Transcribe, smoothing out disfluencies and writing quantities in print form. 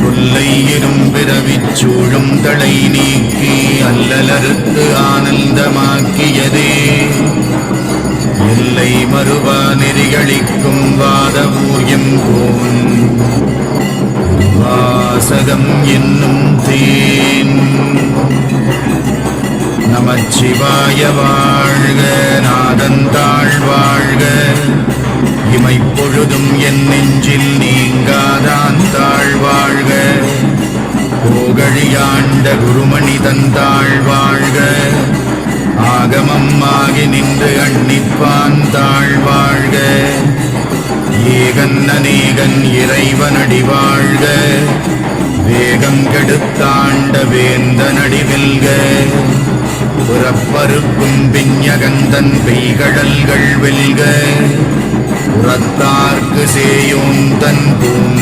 கொல்லை இரும்பிறவிச் சூழும் தலை நீக்கி அல்லலறுத்து ஆனந்தமாக்கியதே எல்லை மறுவா நெறிகளிக்கும் வாதவூயம் போன் வாசகம் என்னும் தேன். நமச்சிவாய வாழ்க, நாதந்தாள் வாழ்க, இமைப்பொழுதும் என் நெஞ்சில் நீங்காதான் தாழ் வாழ்க. கோகழியாண்ட குருமணி தந்தாள் வாழ்க, ஆகமம் ஆகி நின்று அண்ணிப்பான் தாழ் வாழ்க. ஏகன் அநேகன் இறைவனடி வாழ்க, வேகம் கெடுத்தாண்ட வேந்தனடி வெல்க. புறப்பருக்கும் பிஞகந்தன் பெய்கடல்கள் வெல்க, புறத்தார்க்கு சேயோன் தன் பூங்